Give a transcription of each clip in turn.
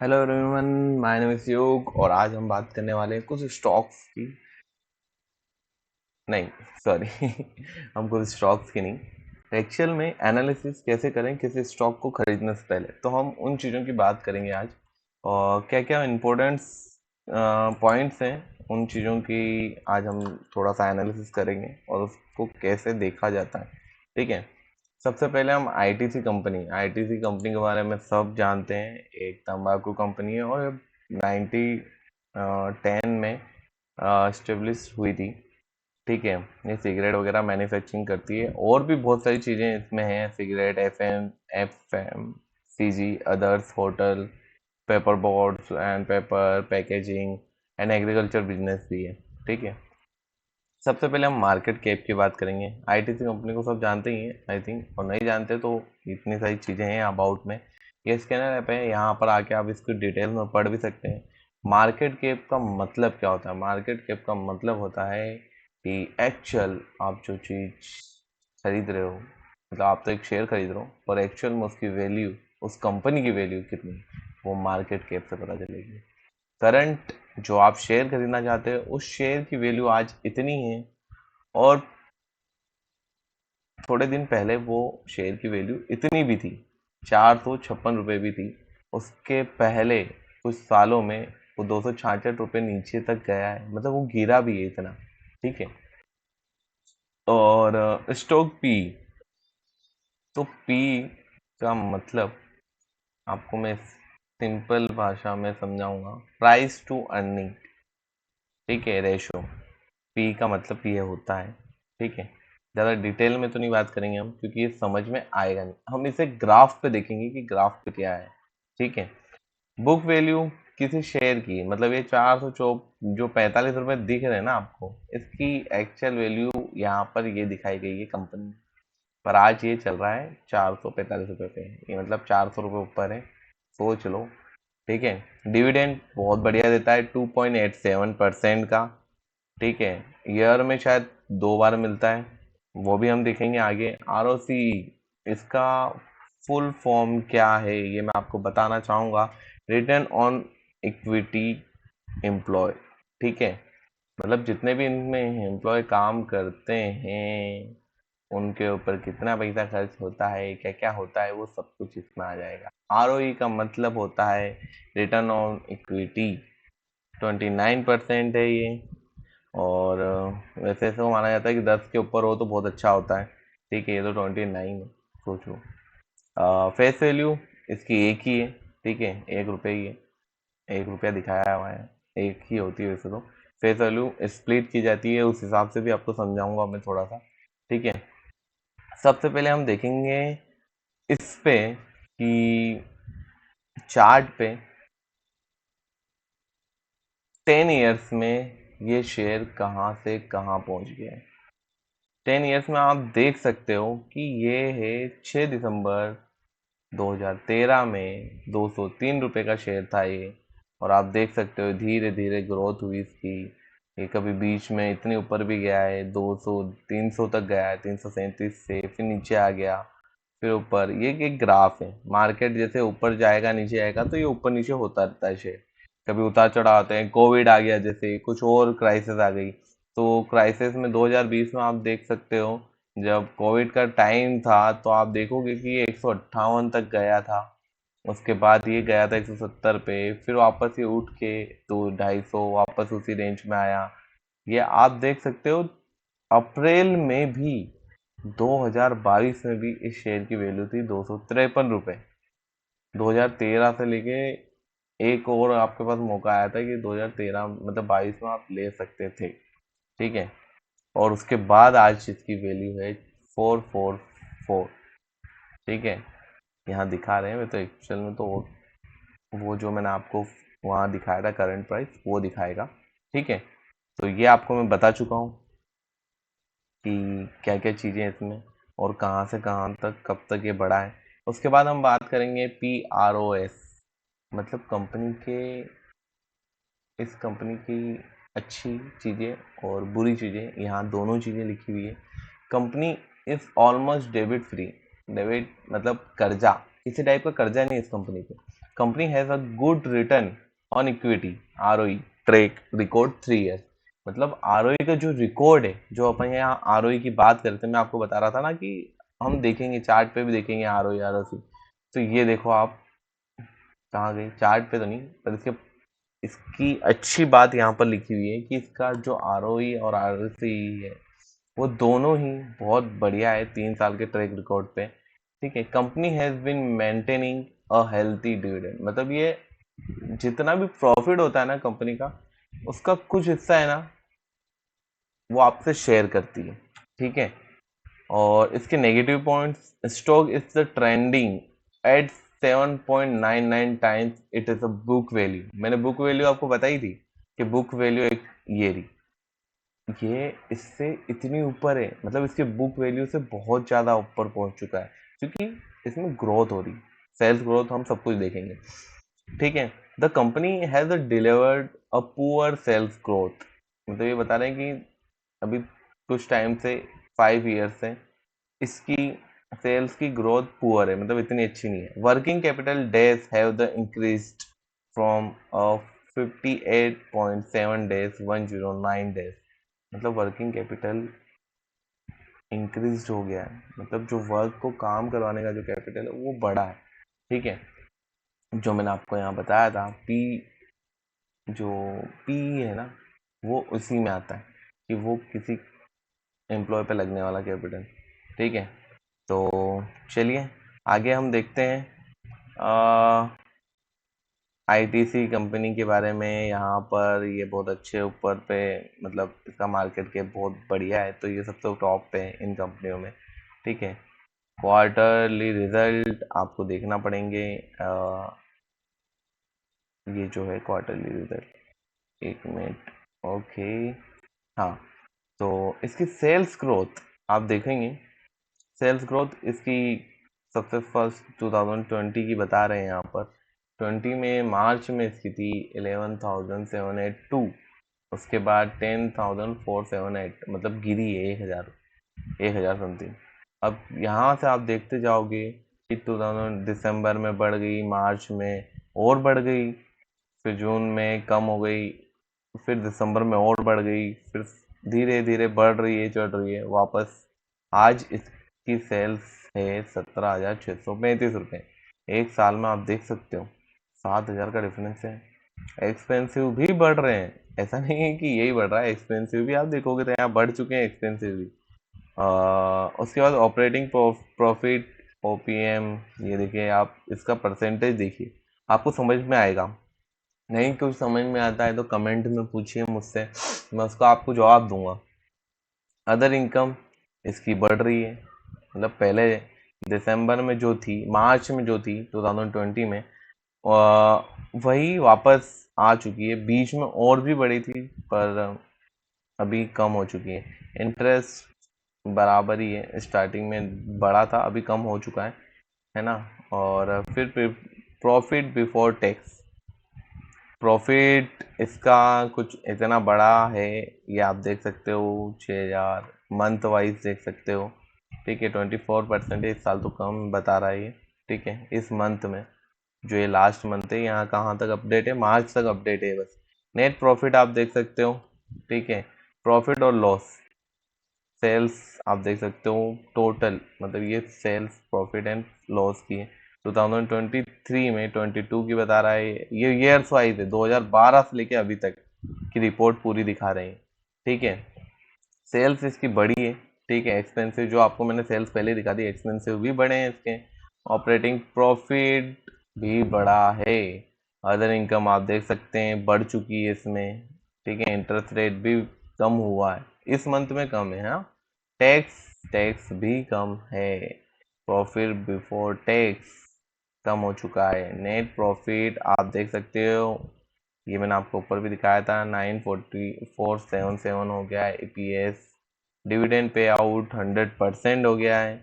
Hello everyone, my name is योग और आज हम बात करने वाले हैं कुछ स्टॉक्स की। नहीं, सॉरी हम कुछ स्टॉक्स की नहीं, एक्चुअल में एनालिसिस कैसे करें किसी स्टॉक को खरीदने से पहले। तो हम उन चीज़ों की बात करेंगे आज, और क्या क्या इम्पोर्टेंट्स पॉइंट्स हैं उन चीज़ों की। आज हम थोड़ा सा एनालिसिस करेंगे और उसको कैसे देखा जाता है। ठीक है, सबसे पहले हम आईटीसी कंपनी के बारे में सब जानते हैं। एक तंबाकू कंपनी है और 1910 में स्टेब्लिश हुई थी। ठीक है, ये सिगरेट वगैरह मैन्युफैक्चरिंग करती है और भी बहुत सारी चीज़ें इसमें हैं। Cigarette, F M C G, others, hotel, paper boards and paper packaging and agriculture business भी है। ठीक है, सबसे पहले हम मार्केट कैप की बात करेंगे। आईटीसी कंपनी को सब जानते ही हैं आई थिंक, और नहीं जानते तो इतनी सारी चीज़ें हैं अबाउट में। ये स्कैनर ऐप है, यहाँ पर आके आप इसकी डिटेल में पढ़ भी सकते हैं। मार्केट कैप का मतलब क्या होता है? मार्केट कैप का मतलब होता है कि एक्चुअल आप जो चीज़ खरीद रहे हो, मतलब आप तो एक शेयर खरीद रहे हो, पर एक्चुअल में उसकी वैल्यू, उस कंपनी की वैल्यू कितनी, वो मार्केट कैप से पता चलेगी। करंट जो आप शेयर खरीदना चाहते हो उस शेयर की वैल्यू आज इतनी है, और थोड़े दिन पहले वो शेयर की वैल्यू इतनी भी थी, 456 रुपये भी थी। उसके पहले कुछ सालों में वो 266 रुपये नीचे तक गया है, मतलब वो गिरा भी है इतना। ठीक है, और स्टॉक पी, तो पी का मतलब आपको मैं सिंपल भाषा में समझाऊंगा, प्राइस टू अर्निंग। ठीक है, रेशो, पी का मतलब ये होता है। ठीक है, ज़्यादा डिटेल में तो नहीं बात करेंगे हम, क्योंकि ये समझ में आएगा नहीं। हम इसे ग्राफ पे देखेंगे कि ग्राफ पे क्या है। ठीक है, बुक वैल्यू किसी शेयर की, मतलब ये 400 जो 45 रुपये दिख रहे हैं ना आपको, इसकी एक्चुअल वैल्यू यहाँ पर ये दिखाई गई है कंपनी पर। आज ये चल रहा है 445 रुपये पे, ये मतलब 400 रुपये ऊपर है, सोच लो। ठीक है, डिविडेंड बहुत बढ़िया देता है, 2.87% का। ठीक है, ईयर में शायद 2 बार मिलता है, वो भी हम देखेंगे आगे। आरओसी, इसका फुल फॉर्म क्या है ये मैं आपको बताना चाहूँगा, रिटर्न ऑन इक्विटी एम्प्लॉय। ठीक है, मतलब जितने भी इनमें एम्प्लॉय काम करते हैं उनके ऊपर कितना पैसा खर्च होता है, क्या क्या होता है, वो सब कुछ इसमें आ जाएगा। आरओई का मतलब होता है रिटर्न ऑन इक्विटी, 29% है ये। और वैसे तो माना जाता है कि 10 के ऊपर हो तो बहुत अच्छा होता है। ठीक है, ये तो 29 है, सोचो। फेस वैल्यू इसकी एक ही है। ठीक है, 1 रुपये ही है, 1 रुपया दिखाया हुआ है, एक ही होती है वैसे तो। फेस वैल्यू स्प्लिट की जाती है, उस हिसाब से भी आपको समझाऊंगा मैं थोड़ा सा। ठीक है, सबसे पहले हम देखेंगे इस पे कि चार्ट पे 10 ईयर्स में ये शेयर कहाँ से कहाँ पहुँच गया है। 10 ईयर्स में आप देख सकते हो कि ये है 6 दिसंबर 2013 में 203 रुपये का शेयर था ये। और आप देख सकते हो धीरे धीरे ग्रोथ हुई इसकी। ये कभी बीच में इतने ऊपर भी गया है, 200 300 तक गया है, 337 से फिर नीचे आ गया, फिर ऊपर। ये एक ग्राफ है, मार्केट जैसे ऊपर जाएगा नीचे आएगा तो ये ऊपर नीचे होता रहता है शेयर। कभी उतार चढ़ाव आते हैं, कोविड आ गया, जैसे कुछ और क्राइसिस आ गई। तो क्राइसिस में 2020 में आप देख सकते हो, जब कोविड का टाइम था तो आप देखोगे कि ये 158 तक गया था। उसके बाद ये गया था 170 पे, फिर वापस ये उठ के तो 250 वापस उसी रेंज में आया। ये आप देख सकते हो। अप्रैल में भी 2022 में भी इस शेयर की वैल्यू थी 253 रुपये। 2013 से लेके एक और आपके पास मौका आया था कि 2013 मतलब 22 में आप ले सकते थे। ठीक है, और उसके बाद आज इसकी वैल्यू है 444। ठीक है, यहाँ दिखा रहे हैं, मैं तो एक्चुअल में तो वो जो मैंने आपको वहाँ दिखाया था करंट प्राइस वो दिखाएगा। ठीक है, तो ये आपको मैं बता चुका हूँ कि क्या क्या चीज़ें इसमें और कहाँ से कहाँ तक कब तक ये बढ़ा है। उसके बाद हम बात करेंगे PROS, मतलब कंपनी के, इस कंपनी की अच्छी चीज़ें और बुरी चीज़ें, यहाँ दोनों चीज़ें लिखी हुई है। Company is almost debit free. Debit मतलब कर्जा, किसी टाइप का कर्जा नहीं इस कंपनी पे। Company has a good return on equity ROE track record 3 year. मतलब ROE का जो रिकॉर्ड है, जो अपन यहाँ ROE की बात करते हैं, मैं आपको बता रहा था ना कि हम देखेंगे चार्ट पे भी देखेंगे ROE ROC। तो ये देखो आप, कहाँ गई, चार्ट पे तो नहीं पर इसकी अच्छी बात यहाँ पर लिखी हुई है कि इसका जो ROE और ROC है वो दोनों ही बहुत बढ़िया है 3 साल के ट्रैक रिकॉर्ड पे। ठीक है, company has been maintaining a healthy dividend. मतलब ये जितना भी प्रॉफिट होता है ना कंपनी का, उसका कुछ हिस्सा है ना वो आपसे शेयर करती है। ठीक है, और इसके negative points, stock is the trending at 7.99 times it is a book value. मैंने बुक वैल्यू आपको बताई थी कि बुक वैल्यू एक ये रही, ये इससे इतनी ऊपर है, मतलब इसके बुक वैल्यू से बहुत ज़्यादा ऊपर पहुंच चुका है, क्योंकि इसमें ग्रोथ हो रही, सेल्स ग्रोथ, हम सब कुछ देखेंगे। ठीक है, the company has delivered a poor sales growth. मतलब ये बता रहे हैं कि अभी कुछ टाइम से 5 ईयर से इसकी सेल्स की ग्रोथ पुअर है, मतलब इतनी अच्छी नहीं है। Working capital days have the increased from 58.7 days 109 days. मतलब वर्किंग कैपिटल इंक्रीज हो गया है, मतलब जो वर्क को काम करवाने का जो कैपिटल है वो बड़ा है। ठीक है, जो मैंने आपको यहाँ बताया था पी, जो पी है ना वो उसी में आता है कि वो किसी एम्प्लॉय पे लगने वाला कैपिटल। ठीक है, तो चलिए आगे हम देखते हैं ITC कंपनी के बारे में। यहाँ पर ये बहुत अच्छे ऊपर पे, मतलब इसका मार्केट के बहुत बढ़िया है, तो ये सबसे टॉप पे है इन कंपनियों में। ठीक है, क्वार्टरली रिजल्ट आपको देखना पड़ेंगे। ये जो है क्वार्टरली रिजल्ट, एक मिनट, ओके, हाँ, तो इसकी सेल्स ग्रोथ आप देखेंगे, सेल्स ग्रोथ इसकी सबसे फर्स्ट 2020 की बता रहे हैं यहाँ पर। 20 में मार्च में इसकी थी 11,782, उसके बाद 10,478, मतलब गिरी है 1,000 समथिंग। अब यहाँ से आप देखते जाओगे कि 2000 दिसंबर में बढ़ गई, मार्च में और बढ़ गई, फिर जून में कम हो गई, फिर दिसंबर में और बढ़ गई, फिर धीरे धीरे बढ़ रही है, चढ़ रही है वापस। आज इसकी सेल्स है 17,635 रुपये। एक साल में आप देख सकते हो 7,000 का डिफरेंस है। एक्सपेंसिव भी बढ़ रहे हैं, ऐसा नहीं है कि यही बढ़ रहा है, एक्सपेंसिव भी आप देखोगे तो यहाँ बढ़ चुके हैं एक्सपेंसिव भी। उसके बाद ऑपरेटिंग प्रॉफिट OPM, ये देखिए आप, इसका परसेंटेज देखिए, आपको समझ में आएगा। नहीं कुछ समझ में आता है तो कमेंट में पूछिए मुझसे, मैं उसका आपको जवाब दूंगा। अदर इनकम इसकी बढ़ रही है, मतलब पहले दिसंबर में जो थी, मार्च में जो थी 2020 में, वही वापस आ चुकी है। बीच में और भी बढ़ी थी पर अभी कम हो चुकी है। इंटरेस्ट बराबर ही है, स्टार्टिंग में बढ़ा था, अभी कम हो चुका है ना। और फिर प्रॉफिट बिफोर टैक्स, प्रॉफिट इसका कुछ इतना बड़ा है, ये आप देख सकते हो 6,000, मंथ वाइज देख सकते हो। ठीक है, 24% इस साल तो कम बता रहा है ये। ठीक है, इस मंथ में जो ये लास्ट मंथ है, यहाँ कहाँ तक अपडेट है, मार्च तक अपडेट है बस। नेट प्रॉफिट आप देख सकते हो। ठीक है, प्रॉफिट और लॉस, सेल्स आप देख सकते हो टोटल, मतलब ये सेल्स प्रॉफिट एंड लॉस की है। 2023 में 22 की बता रहा है, ये ईयर्स वाइज है, 2012 से लेके अभी तक की रिपोर्ट पूरी दिखा रहे हैं। ठीक है, सेल्स इसकी बड़ी है। ठीक है, एक्सपेंसिव जो आपको मैंने सेल्स पहले दिखा दी, एक्सपेंसिव भी बड़े हैं इसके। ऑपरेटिंग प्रॉफिट भी बड़ा है। अदर इनकम आप देख सकते हैं बढ़ चुकी है इसमें। ठीक है, इंटरेस्ट रेट भी कम हुआ है, इस मंथ में कम है। हाँ, टैक्स टैक्स भी कम है, प्रॉफिट बिफोर टैक्स कम हो चुका है। नेट प्रॉफिट आप देख सकते हो, ये मैंने आपको ऊपर भी दिखाया था, 94477 हो गया है EPS। डिविडेंड पे आउट 100% हो गया है।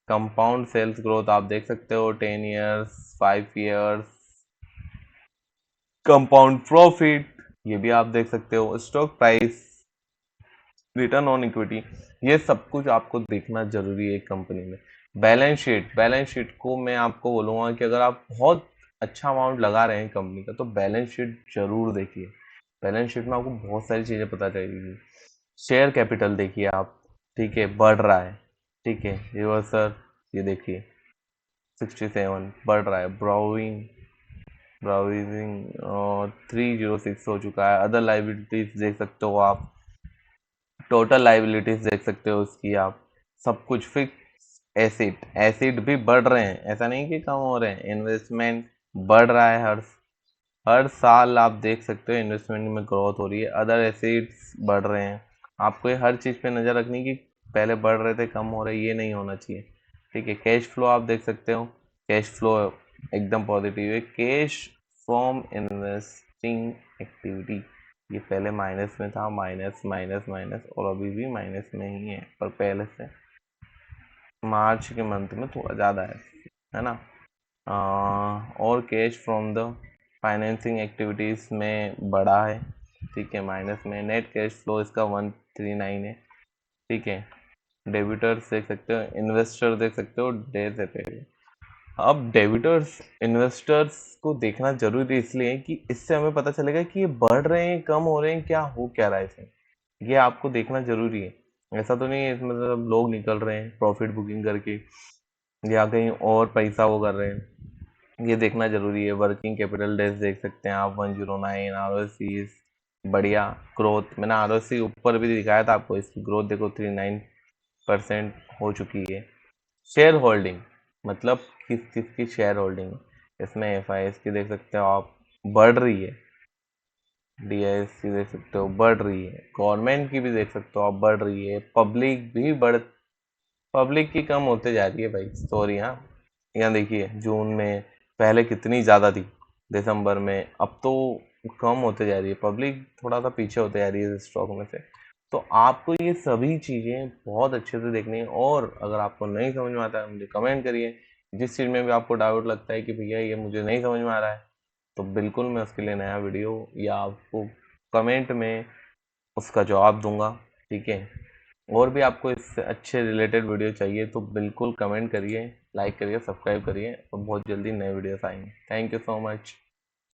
कंपाउंड सेल्स ग्रोथ आप देख सकते हो 10 ईयर्स, 5 ईयर्स, कंपाउंड प्रॉफिट ये भी आप देख सकते हो, stock price, return on equity, ये सब कुछ आपको देखना जरूरी है कंपनी में। बैलेंस शीट, बैलेंस शीट को मैं आपको बोलूँगा कि अगर आप बहुत अच्छा अमाउंट लगा रहे हैं कंपनी का, तो बैलेंस शीट जरूर देखिए। बैलेंस शीट में आपको बहुत सारी चीज़ें पता चलेगी। शेयर कैपिटल देखिए आप, ठीक है, बढ़ रहा है, ठीक है। रिवर्सल ये देखिए 67 बढ़ रहा है। ब्राउइंग ब्राउजिंग 306 हो चुका है। अदर लाइबिलिटीज देख सकते हो आप, टोटल लाइबिलिटीज देख सकते हो उसकी आप, सब कुछ। फिक्स एसिड एसिड भी बढ़ रहे हैं, ऐसा नहीं कि कम हो रहे हैं। इन्वेस्टमेंट बढ़ रहा है, हर साल आप देख सकते हो इन्वेस्टमेंट में ग्रोथ हो रही है। अदर एसिड्स बढ़ रहे हैं। आपको ये हर चीज़ पे नज़र रखनी कि पहले बढ़ रहे थे कम हो रहे, ये नहीं होना चाहिए, ठीक है। कैश फ्लो आप देख सकते हो, कैश फ्लो एकदम पॉजिटिव है। कैश फ्रॉम इन्वेस्टिंग एक्टिविटी ये पहले माइनस में था, माइनस माइनस माइनस, और अभी भी माइनस में ही है, पर पहले से मार्च के मंथ में थोड़ा ज़्यादा है ना। और cash from the financing activities में बढ़ा है, ठीक है, माइनस में। नेट कैश फ्लो इसका 139 है, ठीक है। डेबिटर्स देख सकते हो, इन्वेस्टर देख सकते हो, डे से पहले। अब डेबिटर्स इन्वेस्टर्स को देखना जरूरी इसलिए कि इससे हमें पता चलेगा कि ये बढ़ रहे हैं, कम हो रहे हैं, क्या हो क्या रहा है इसमें, ये आपको देखना जरूरी है। ऐसा तो नहीं है इसमें मतलब लोग निकल रहे हैं प्रॉफिट बुकिंग करके या कहीं और पैसा वो कर रहे हैं, ये देखना जरूरी है। वर्किंग कैपिटल डेज देख सकते हैं आप 109। ROC बढ़िया ग्रोथ, मैंने ROC ऊपर भी दिखाया था आपको, इसकी ग्रोथ देखो 39% हो चुकी है। शेयर होल्डिंग मतलब किस किसकी शेयर होल्डिंग, इसमें FIS की देख सकते हो आप, बढ़ रही है। DIS की देख सकते हो, बढ़ रही है। गवर्नमेंट की भी देख सकते हो आप, बढ़ रही है। पब्लिक की कम होते जा रही है भाई, सॉरी। हाँ, यहाँ देखिए जून में पहले कितनी ज़्यादा थी, दिसंबर में, अब तो कम होते जा रही है। पब्लिक थोड़ा सा पीछे होते जा रही है स्टॉक में से। तो आपको ये सभी चीज़ें बहुत अच्छे से देखनी है, और अगर आपको नहीं समझ में आता है मुझे कमेंट करिए। जिस चीज़ में भी आपको डाउट लगता है कि भैया ये मुझे नहीं समझ में आ रहा है, तो बिल्कुल मैं उसके लिए नया वीडियो या आपको कमेंट में उसका जवाब दूंगा, ठीक है। और भी आपको इससे अच्छे रिलेटेड वीडियो चाहिए तो बिल्कुल कमेंट करिए, लाइक करिए, सब्सक्राइब करिए, और बहुत जल्दी नए वीडियोस आएंगे। Thank you so much.